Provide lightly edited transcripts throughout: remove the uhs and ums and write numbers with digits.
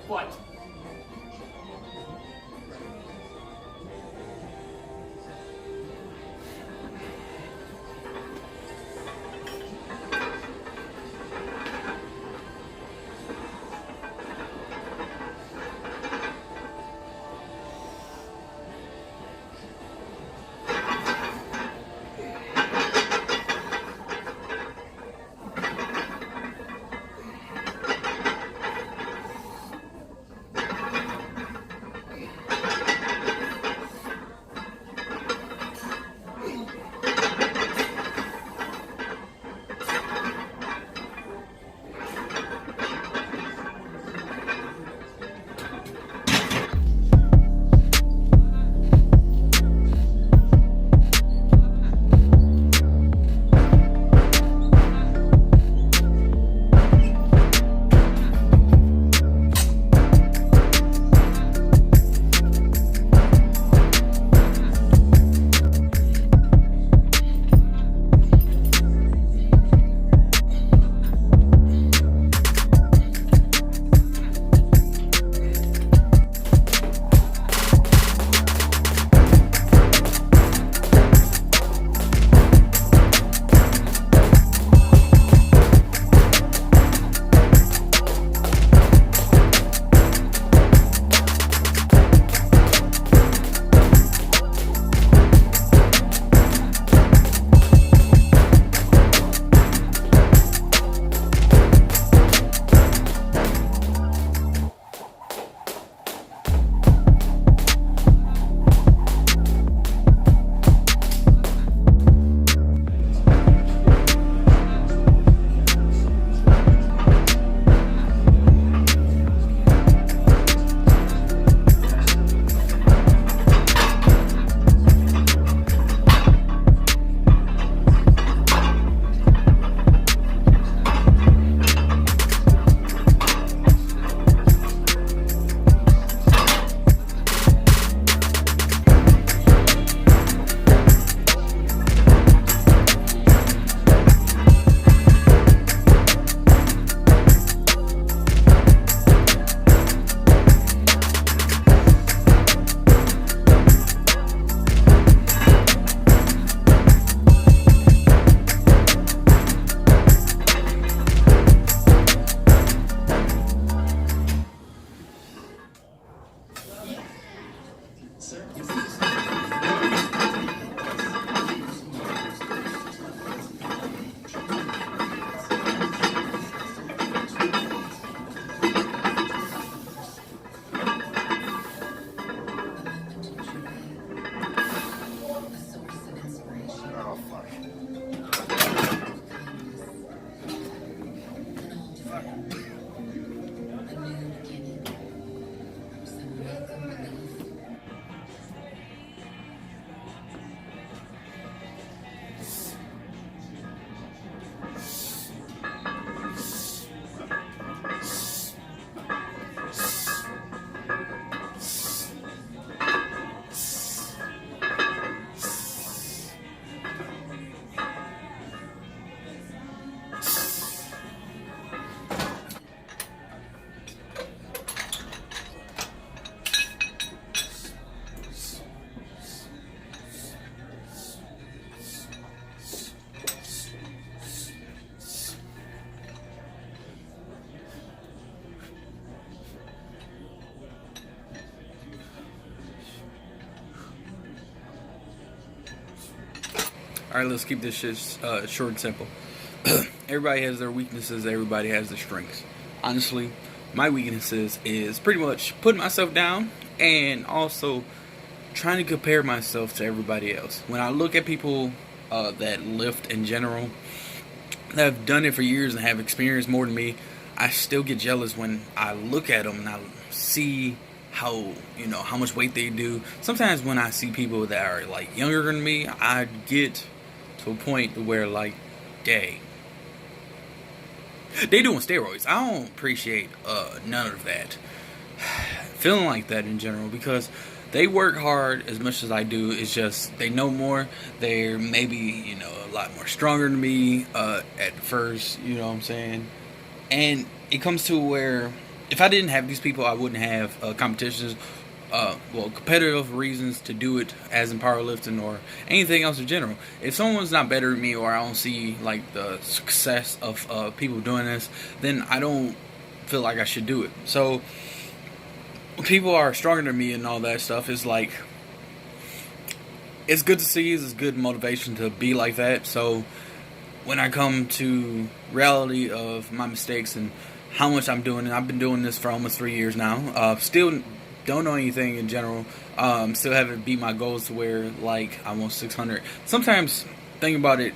But All right, let's keep this shit short and simple. Everybody has their weaknesses. Everybody has their strengths. Honestly, my weaknesses is pretty much putting myself down and also trying to compare myself to everybody else. When I look at people that lift in general, that have done it for years and have experienced more than me, I still get jealous when I look at them and I see how much weight they do. Sometimes when I see people that are like younger than me, I get to a point where like, dang, they doing steroids. I don't appreciate none of that. Feeling like that in general, because they work hard as much as I do. It's just they know more. They're maybe a lot more stronger than me at first. You know what I'm saying? And it comes to where if I didn't have these people, I wouldn't have competitions. Competitive reasons to do it, as in powerlifting or anything else in general. If someone's not better than me, or I don't see like the success of people doing this, then I don't feel like I should do it. So people are stronger than me and all that stuff. It's like, it's good to see. It's good motivation to be like that. So when I come to reality of my mistakes and how much I'm doing, and I've been doing this for almost 3 years now. Still don't know anything in general. Still haven't beat my goals to where like I want 600. Sometimes thinking about it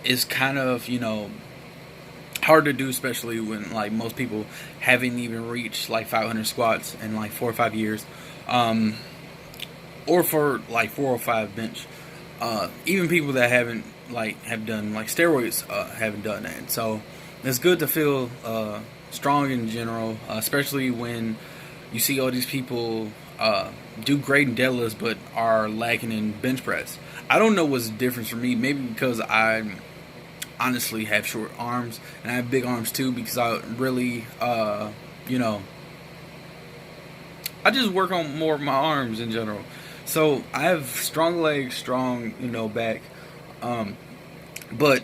is kind of, hard to do, especially when like most people haven't even reached like 500 squats in like 4 or 5 years, or for like 405 bench. Even people that haven't have done like steroids haven't done that. So it's good to feel strong in general, especially when you see all these people do great in deadlifts but are lacking in bench press. I don't know what's the difference for me. Maybe because I honestly have short arms, and I have big arms too, because I really, I just work on more of my arms in general. So I have strong legs, strong, back. But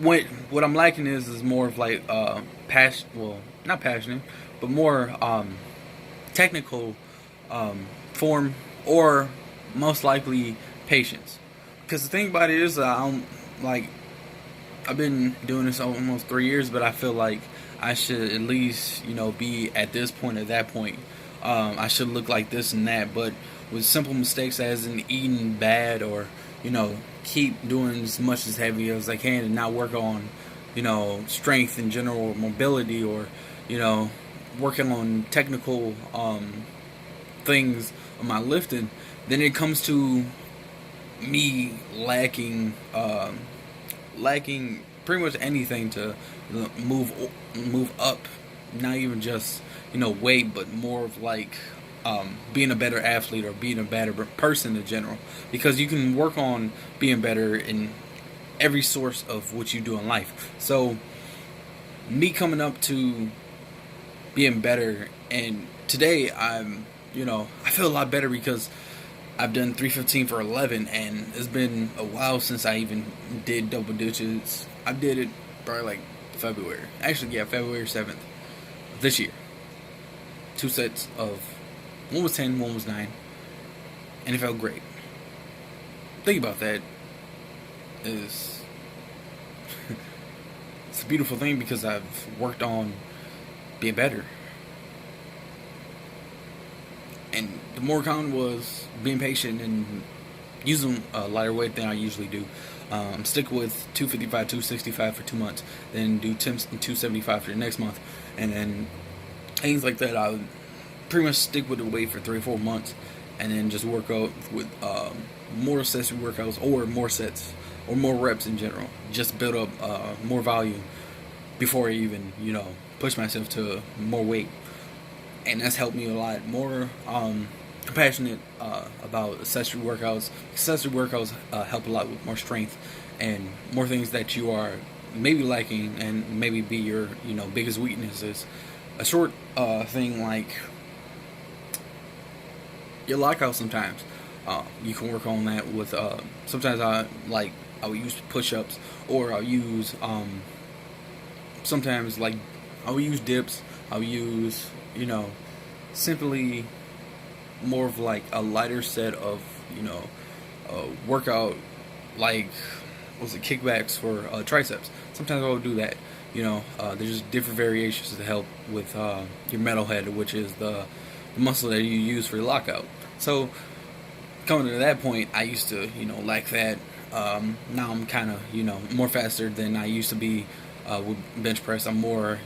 what I'm lacking is more of like not passionate, but more technical form, or most likely patience. Because the thing about it is, I've been doing this almost 3 years, but I feel like I should at least, be at this point, at that point. I should look like this and that, but with simple mistakes as in eating bad, or, keep doing as much as heavy as I can and not work on, strength in general, mobility, or, working on technical things of my lifting, then it comes to me lacking pretty much anything to move up. Not even just weight, but more of like being a better athlete or being a better person in general. Because you can work on being better in every source of what you do in life. So me coming up to being better, and today I'm I feel a lot better because I've done 315 for 11, and it's been a while since I even did double digits. I did it probably like February. Actually, yeah, February 7th this year. 2 sets of, one was 10, one was 9, and it felt great. Think about that. It's a beautiful thing, because I've worked on being better. And the more common was being patient and using a lighter weight than I usually do. Stick with 255, 265 for 2 months, then do 275 for the next month, and then things like that. I would pretty much stick with the weight for 3 or 4 months, and then just work out with more accessory workouts, or more sets, or more reps in general. Just build up more volume before I even push myself to more weight. And that's helped me a lot. More compassionate about accessory workouts. Accessory workouts help a lot with more strength and more things that you are maybe lacking, and maybe be your biggest weaknesses. A short thing like your lockout. Sometimes you can work on that with. Sometimes I will use push-ups, or I'll use sometimes I will use dips. I'll use simply more of like a lighter set of workout, like kickbacks for triceps. Sometimes I'll do that. There's just different variations to help with your metalhead, which is the muscle that you use for your lockout. So coming to that point, I used to lack that. Now I'm kind of more faster than I used to be with bench press. I'm more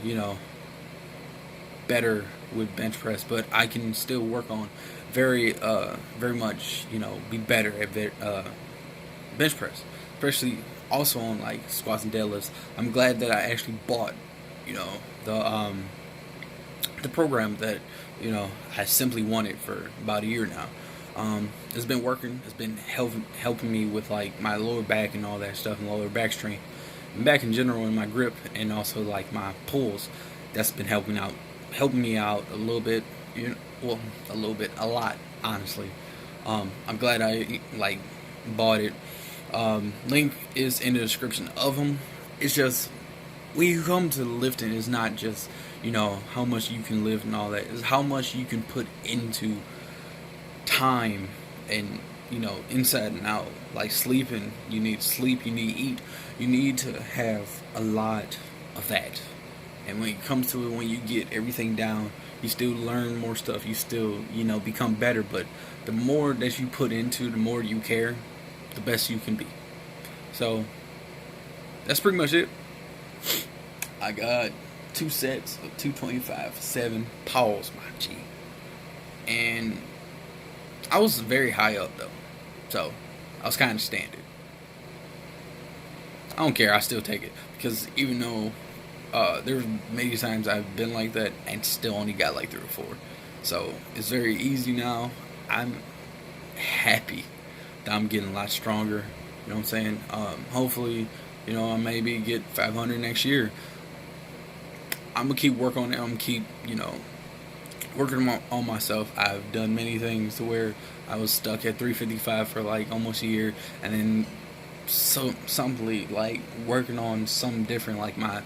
better with bench press, but I can still work on very much be better at bench press, especially also on like squats and deadlifts. I'm glad that I actually bought the program that I simply wanted for about a year now. It's been working. It's been helping me with like my lower back and all that stuff, and lower back strength. and back in general in my grip, and also like my pulls. That's been helping me out a little bit. A lot, honestly. I'm glad I like bought it. Link is in the description of them. It's just when you come to lifting, it's not just how much you can lift and all that. It's how much you can put into time and inside and out. Like sleeping, you need sleep, you need eat, you need to have a lot of that. And when it comes to it, when you get everything down, you still learn more stuff. You still become better. But the more that you put into, the more you care, the best you can be. So that's pretty much it. I got 2 sets of 225, 7 pause, my G. And I was very high up though, so I was kind of standard. I don't care, I still take it, because even though there's many times I've been like that and still only got like 3 or 4, so it's very easy now. I'm happy that I'm getting a lot stronger. You know what I'm saying? Hopefully, I maybe get 500 next year. I'm gonna keep working on it. I'm gonna keep, working on myself. I've done many things to where I was stuck at 355 for like almost a year, and then something like working on something different, like my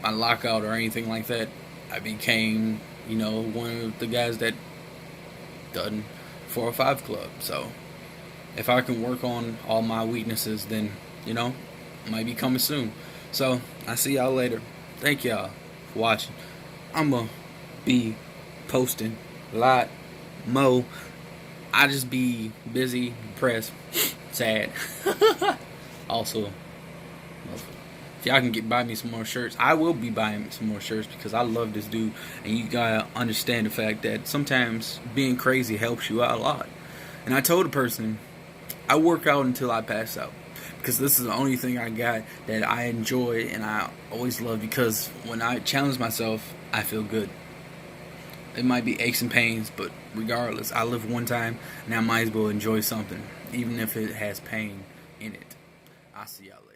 lockout or anything like that. I became, one of the guys that done 405 club. So if I can work on all my weaknesses, then it might be coming soon. So I see y'all later. Thank y'all for watching. I'ma be posting a lot more. I just be busy, depressed, sad. Also, if y'all can buy me some more shirts, I will be buying some more shirts, because I love this dude, and you gotta understand the fact that sometimes being crazy helps you out a lot. And I told the person, I work out until I pass out, because this is the only thing I got that I enjoy and I always love, because when I challenge myself, I feel good. It might be aches and pains, but regardless, I live one time, and I might as well enjoy something, even if it has pain in it. I'll see y'all later.